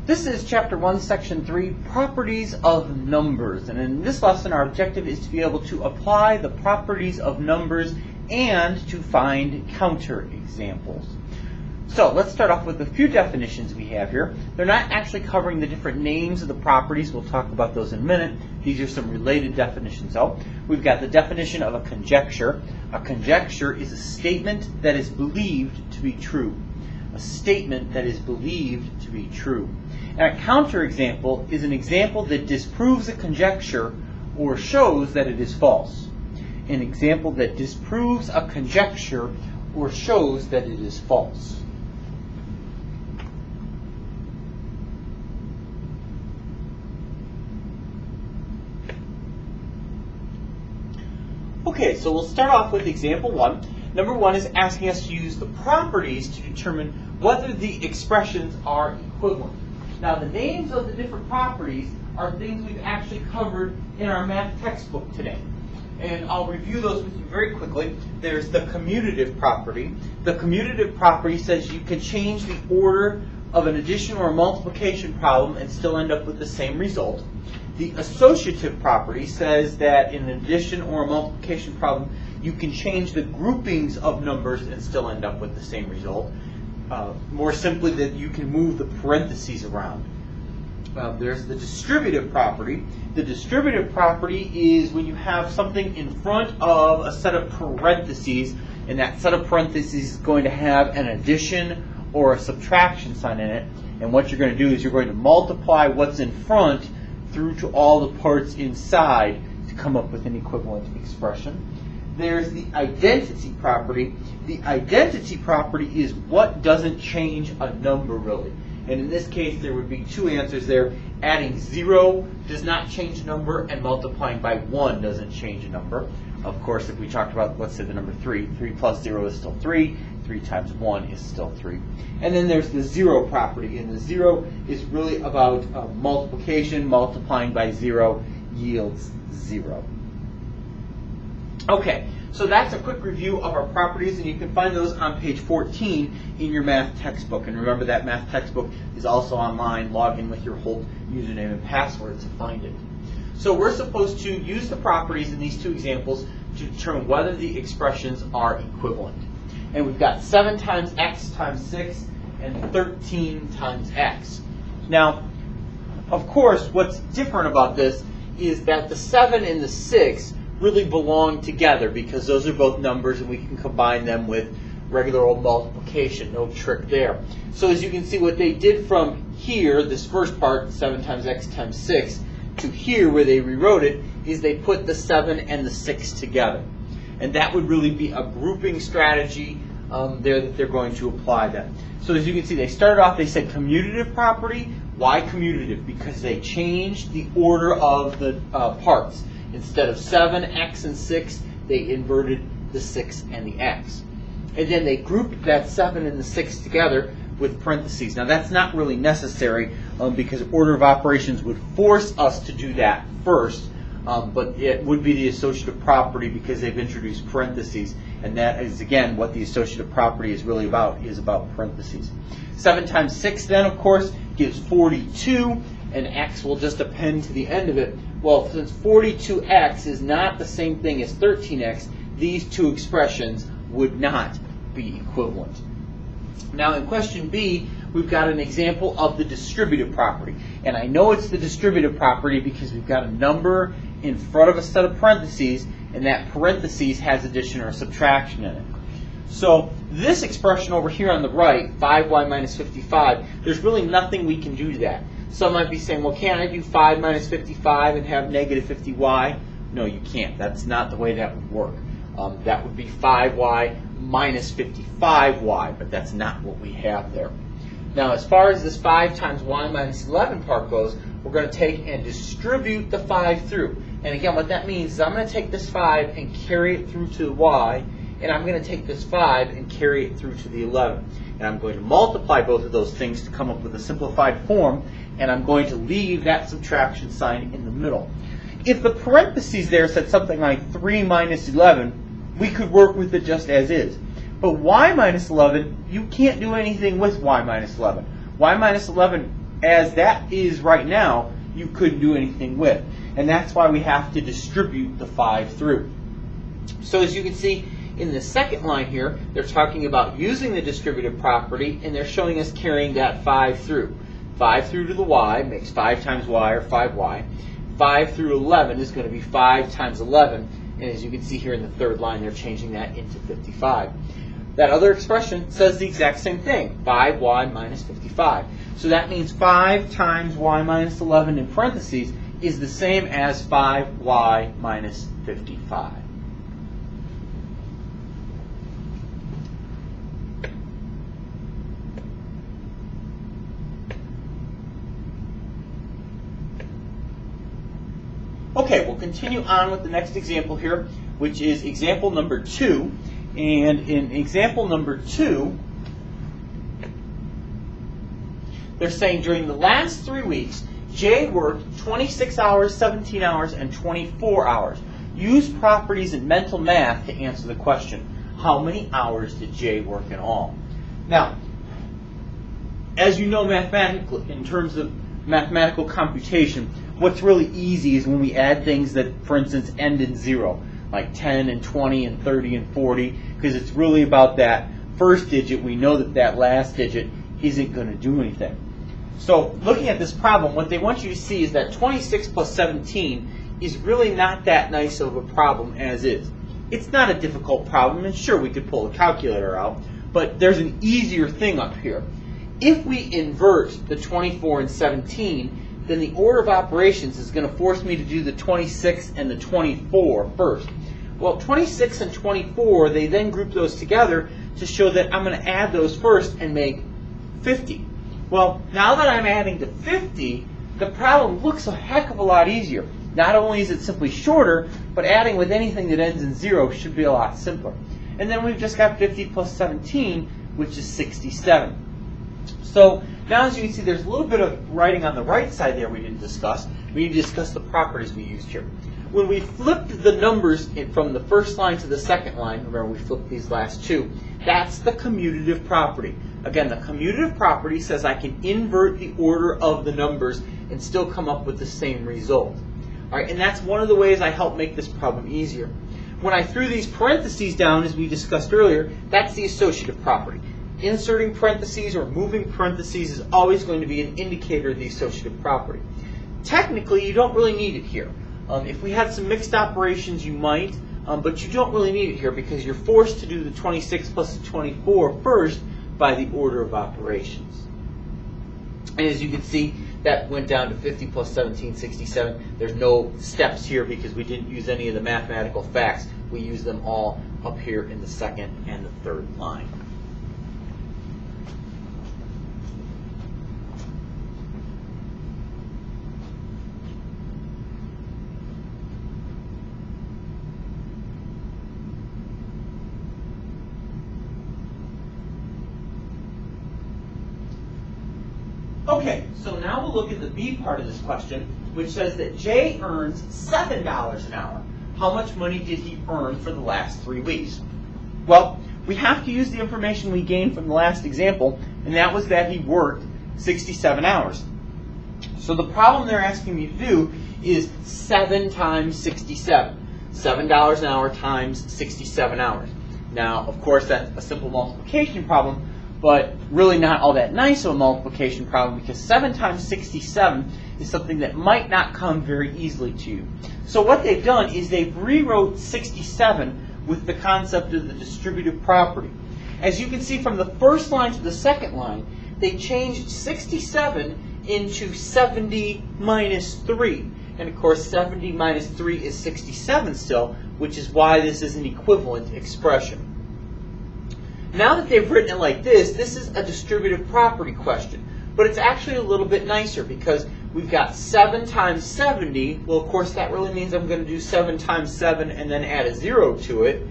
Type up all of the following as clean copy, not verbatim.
This is Chapter 1, Section 3, Properties of Numbers. And in this lesson, our objective is to be able to apply the properties of numbers and to find counterexamples. So let's start off with a few definitions we have here. They're not actually covering the different names of the properties. We'll talk about those in a minute. These are some related definitions, though. We've got the definition of a conjecture. A conjecture is a statement that is believed to be true. A statement that is believed to be true. And a counterexample is an example that disproves a conjecture or shows that it is false. An example that disproves a conjecture or shows that it is false. Okay, so we'll start off with example 1. Number 1 is asking us to use the properties to determine whether the expressions are equivalent. Now, the names of the different properties are things we've actually covered in our math textbook today. And I'll review those with you very quickly. There's the commutative property. The commutative property says you can change the order of an addition or a multiplication problem and still end up with the same result. The associative property says that in an addition or a multiplication problem, you can change the groupings of numbers and still end up with the same result. More simply, that you can move the parentheses around. There's the distributive property. The distributive property is when you have something in front of a set of parentheses, and that set of parentheses is going to have an addition or a subtraction sign in it. And what you're going to do is you're going to multiply what's in front through to all the parts inside to come up with an equivalent expression. There's the identity property. The identity property is what doesn't change a number really. And in this case, there would be two answers there. Adding 0 does not change a number, and multiplying by 1 doesn't change a number. Of course, if we talked about, let's say, the number 3, 3 plus 0 is still 3. 3 times 1 is still 3. And then there's the 0 property. And the 0 is really about multiplication. Multiplying by 0 yields 0. Okay, so that's a quick review of our properties, and you can find those on page 14 in your math textbook. And remember, that math textbook is also online. Log in with your Holt username and password to find it. So we're supposed to use the properties in these two examples to determine whether the expressions are equivalent. And we've got 7 times x times 6 and 13 times x. Now, of course, what's different about this is that the 7 and the 6 really belong together because those are both numbers and we can combine them with regular old multiplication. No trick there. So as you can see, what they did from here, this first part, 7 times x times 6, to here where they rewrote it, is they put the 7 and the 6 together. And that would really be a grouping strategy there that they're going to apply that. So as you can see, they started off, they said commutative property. Why commutative? Because they changed the order of the parts. Instead of 7, x, and 6, they inverted the 6 and the x. And then they grouped that 7 and the 6 together with parentheses. Now that's not really necessary because order of operations would force us to do that first. But it would be the associative property because they've introduced parentheses. And that is, again, what the associative property is really about, is about parentheses. 7 times 6 then, of course, gives 42. And x will just append to the end of it. Well, since 42x is not the same thing as 13x, these two expressions would not be equivalent. Now in question B, we've got an example of the distributive property. And I know it's the distributive property because we've got a number in front of a set of parentheses, and that parentheses has addition or subtraction in it. So this expression over here on the right, 5y minus 55, there's really nothing we can do to that. Some might be saying, well, can't I do 5 minus 55 and have negative 50y? No, you can't. That's not the way that would work. That would be 5y minus 55y, but that's not what we have there. Now, as far as this 5 times y minus 11 part goes, we're going to take and distribute the 5 through. And again, what that means is I'm going to take this 5 and carry it through to the y, and I'm going to take this 5 and carry it through to the 11. And I'm going to multiply both of those things to come up with a simplified form, and I'm going to leave that subtraction sign in the middle. If the parentheses there said something like 3 minus 11, we could work with it just as is. But y minus 11, you can't do anything with y minus 11. Y minus 11 as that is right now, you couldn't do anything with. And that's why we have to distribute the 5 through. So as you can see in the second line here, they're talking about using the distributive property, and they're showing us carrying that 5 through. 5 through to the y makes 5 times y, or 5y. 5 through 11 is going to be 5 times 11, and as you can see here in the third line, they're changing that into 55. That other expression says the exact same thing, 5y minus 55. So that means 5 times y minus 11 in parentheses is the same as 5y minus 55. Okay, we'll continue on with the next example here, which is example number 2. And in example number 2, they're saying during the last 3 weeks, Jay worked 26 hours, 17 hours, and 24 hours. Use properties in mental math to answer the question. How many hours did Jay work in all? Now, as you know mathematically, in terms of mathematical computation, what's really easy is when we add things that, for instance, end in 0, like 10 and 20 and 30 and 40, because it's really about that first digit. We know that that last digit isn't going to do anything. So looking at this problem, what they want you to see is that 26 plus 17 is really not that nice of a problem as is. It's not a difficult problem, and sure, we could pull a calculator out, but there's an easier thing up here. If we invert the 24 and 17, then the order of operations is going to force me to do the 26 and the 24 first. Well, 26 and 24, they then group those together to show that I'm going to add those first and make 50. Well, now that I'm adding to 50, the problem looks a heck of a lot easier. Not only is it simply shorter, but adding with anything that ends in 0 should be a lot simpler. And then we've just got 50 plus 17, which is 67. So now, as you can see, there's a little bit of writing on the right side there we didn't discuss. We need to discuss the properties we used here. When we flipped the numbers from the first line to the second line, remember we flipped these last two, that's the commutative property. Again, the commutative property says I can invert the order of the numbers and still come up with the same result. All right, and that's one of the ways I help make this problem easier. When I threw these parentheses down, as we discussed earlier, that's the associative property. Inserting parentheses or moving parentheses is always going to be an indicator of the associative property. Technically, you don't really need it here. If we had some mixed operations, you might, but you don't really need it here because you're forced to do the 26 plus the 24 first by the order of operations. And as you can see, that went down to 50 plus 17, 67. There's no steps here because we didn't use any of the mathematical facts. We used them all up here in the second and the third line. Okay, so now we'll look at the B part of this question, which says that Jay earns $7 an hour. How much money did he earn for the last 3 weeks? Well, we have to use the information we gained from the last example, and that was that he worked 67 hours. So the problem they're asking me to do is 7 times 67. $7 an hour times 67 hours. Now, of course, that's a simple multiplication problem, but really not all that nice of a multiplication problem because 7 times 67 is something that might not come very easily to you. So what they've done is they've rewrote 67 with the concept of the distributive property. As you can see from the first line to the second line, they changed 67 into 70 minus 3. And of course, 70 minus 3 is 67 still, which is why this is an equivalent expression. Now that they've written it like this is a distributive property question. But it's actually a little bit nicer because we've got 7 times 70. Well, of course, that really means I'm going to do 7 times 7 and then add a 0 to it.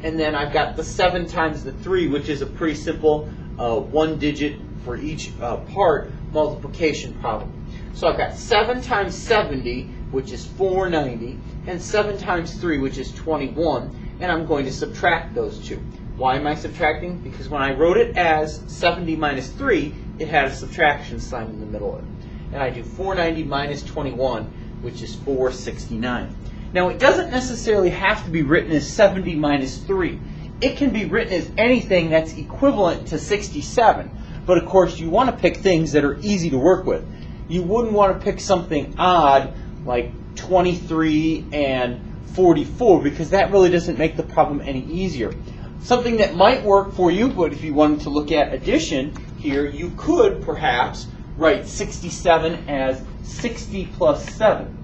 And then I've got the 7 times the 3, which is a pretty simple one digit for each part multiplication problem. So I've got 7 times 70, which is 490, and 7 times 3, which is 21. And I'm going to subtract those two. Why am I subtracting? Because when I wrote it as 70 minus 3, it had a subtraction sign in the middle of it. And I do 490 minus 21, which is 469. Now, it doesn't necessarily have to be written as 70 minus 3. It can be written as anything that's equivalent to 67. But, of course, you want to pick things that are easy to work with. You wouldn't want to pick something odd like 23 and 44, because that really doesn't make the problem any easier. Something that might work for you, but if you wanted to look at addition here, you could perhaps write 67 as 60 plus 7.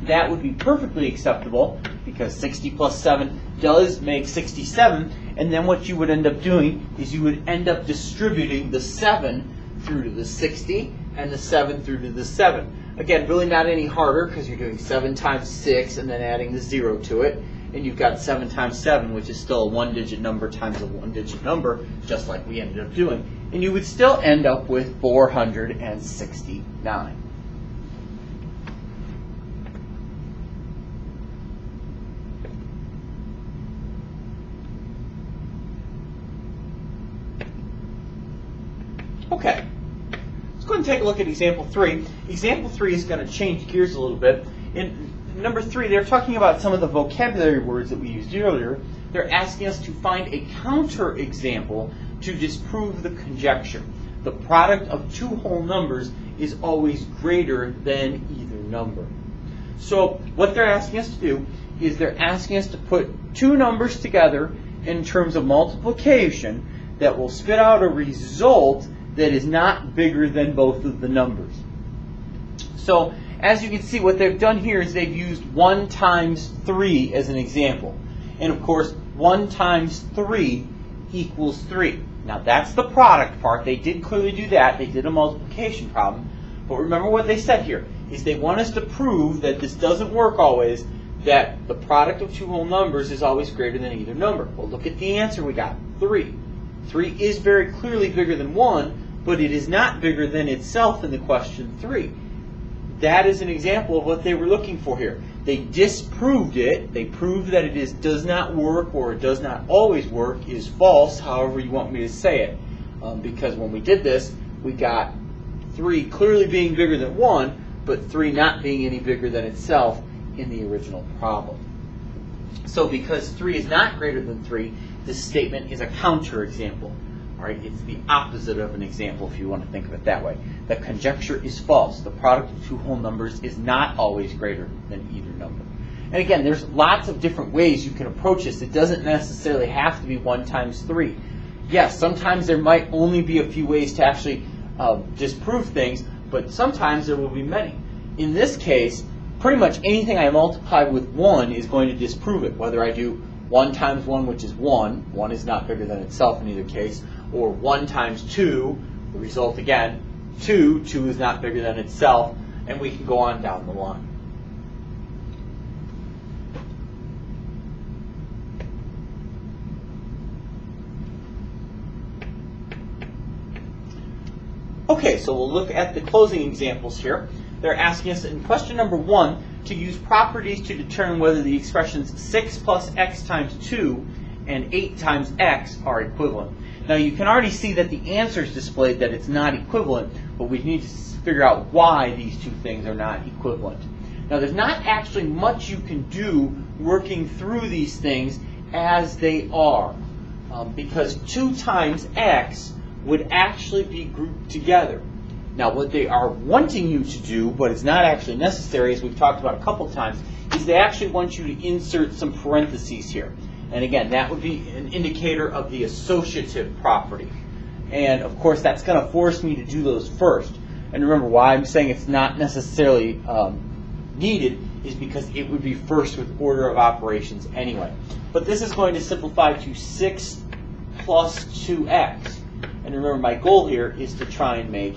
That would be perfectly acceptable, because 60 plus 7 does make 67, and then what you would end up doing is you would end up distributing the 7 through to the 60 and the 7 through to the 7. Again, really not any harder, because you're doing 7 times 6 and then adding the 0 to it. And you've got 7 times 7, which is still a one-digit number times a one-digit number, just like we ended up doing. And you would still end up with 469. Okay. Let's go ahead and take a look at example 3. Example 3 is going to change gears a little bit. In number 3, they're talking about some of the vocabulary words that we used earlier. They're asking us to find a counter-example to disprove the conjecture. The product of two whole numbers is always greater than either number. So what they're asking us to do is they're asking us to put two numbers together in terms of multiplication that will spit out a result that is not bigger than both of the numbers. So as you can see, what they've done here is they've used 1 times 3 as an example. And of course, 1 times 3 equals 3. Now that's the product part. They did clearly do that. They did a multiplication problem. But remember what they said here, is they want us to prove that this doesn't work always, that the product of two whole numbers is always greater than either number. Well, look at the answer we got, 3. 3 is very clearly bigger than 1, but it is not bigger than itself in the question 3. That is an example of what they were looking for here. They disproved it. They proved that it does not work, or it does not always work, is false, however you want me to say it. Because when we did this, we got 3 clearly being bigger than 1, but 3 not being any bigger than itself in the original problem. So because 3 is not greater than 3, this statement is a counterexample. All right, it's the opposite of an example, if you want to think of it that way. The conjecture is false. The product of two whole numbers is not always greater than either number. And again, there's lots of different ways you can approach this. It doesn't necessarily have to be 1 times 3. Yes, sometimes there might only be a few ways to actually disprove things, but sometimes there will be many. In this case, pretty much anything I multiply with 1 is going to disprove it, whether I do 1 times 1, which is 1. 1 is not bigger than itself in either case. Or 1 times 2, the result again, 2. 2 is not bigger than itself. And we can go on down the line. Okay, so we'll look at the closing examples here. They're asking us in question number 1 to use properties to determine whether the expressions 6 plus x times 2 and 8 times x are equivalent. Now you can already see that the answer is displayed that it's not equivalent, but we need to figure out why these two things are not equivalent. Now there's not actually much you can do working through these things as they are, because 2 times x would actually be grouped together. Now what they are wanting you to do, but it's not actually necessary, as we've talked about a couple times, is they actually want you to insert some parentheses here. And again, that would be an indicator of the associative property. And of course, that's going to force me to do those first. And remember, why I'm saying it's not necessarily needed is because it would be first with order of operations anyway. But this is going to simplify to 6 plus 2x. And remember, my goal here is to try and make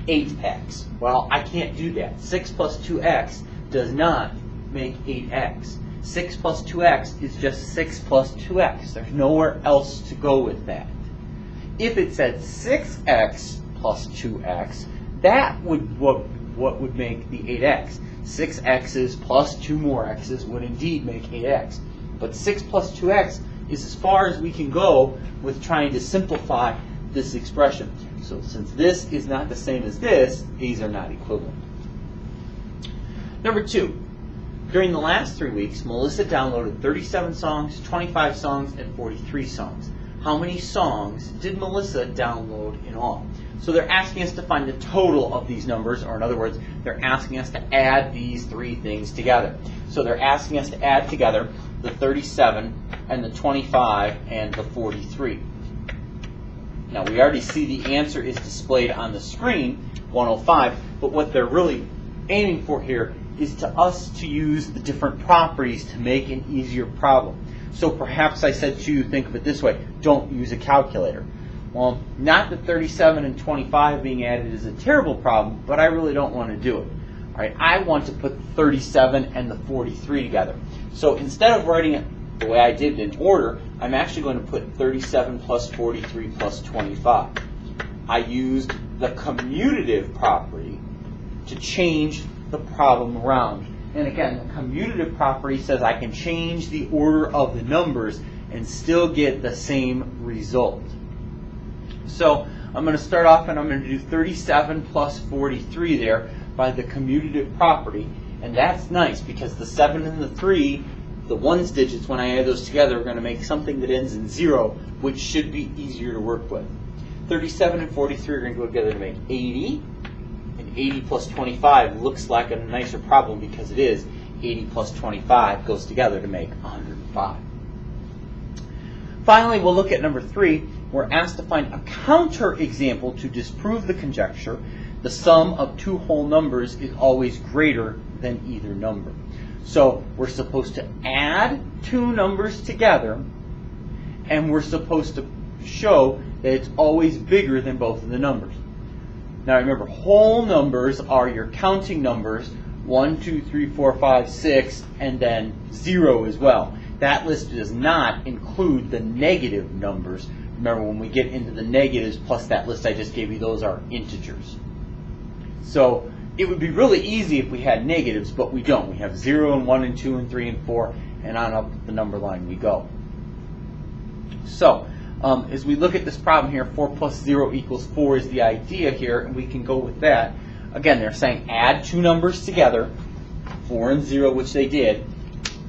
8x. Well, I can't do that. 6 plus 2x does not make 8x. 6 plus 2x is just 6 plus 2x. There's nowhere else to go with that. If it said 6x plus 2x, that would what would make the 8x. 6x's plus 2 more x's would indeed make 8x. But 6 plus 2x is as far as we can go with trying to simplify this expression. So since this is not the same as this, these are not equivalent. Number 2, during the last 3 weeks, Melissa downloaded 37 songs, 25 songs, and 43 songs. How many songs did Melissa download in all? So they're asking us to find the total of these numbers, or in other words, they're asking us to add these 3 things together. So they're asking us to add together the 37 and the 25 and the 43. Now we already see the answer is displayed on the screen, 105, but what they're really aiming for here is to us to use the different properties to make an easier problem. So perhaps I said to you, think of it this way, don't use a calculator. Well, not that 37 and 25 being added is a terrible problem, but I really don't want to do it. All right, I want to put 37 and the 43 together. So instead of writing it the way I did in order, I'm actually going to put 37 plus 43 plus 25. I used the commutative property to change the problem around. And again, the commutative property says I can change the order of the numbers and still get the same result. So I'm going to start off and I'm going to do 37 plus 43 there by the commutative property. And that's nice because the 7 and the 3, the ones digits, when I add those together, are going to make something that ends in 0, which should be easier to work with. 37 and 43 are going to go together to make 80. And 80 plus 25 looks like a nicer problem because it is. 80 plus 25 goes together to make 105. Finally, we'll look at number 3. We're asked to find a counter-example to disprove the conjecture the sum of 2 whole numbers is always greater than either number. So we're supposed to add 2 numbers together, and we're supposed to show that it's always bigger than both of the numbers. Now remember, whole numbers are your counting numbers, 1, 2, 3, 4, 5, 6, and then 0 as well. That list does not include the negative numbers. Remember, when we get into the negatives plus that list I just gave you, those are integers. So it would be really easy if we had negatives, but we don't. We have 0 and 1 and 2 and 3 and 4, and on up the number line we go. So as we look at this problem here, 4 plus 0 equals 4 is the idea here, and we can go with that. Again, they're saying add 2 numbers together, 4 and 0, which they did,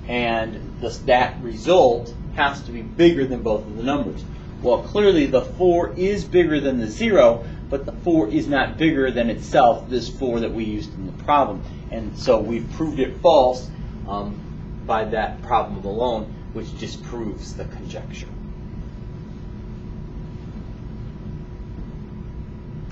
and that result has to be bigger than both of the numbers. Well, clearly the 4 is bigger than the 0, but the 4 is not bigger than itself, this 4 that we used in the problem. And so we've proved it false by that problem alone, which disproves the conjecture.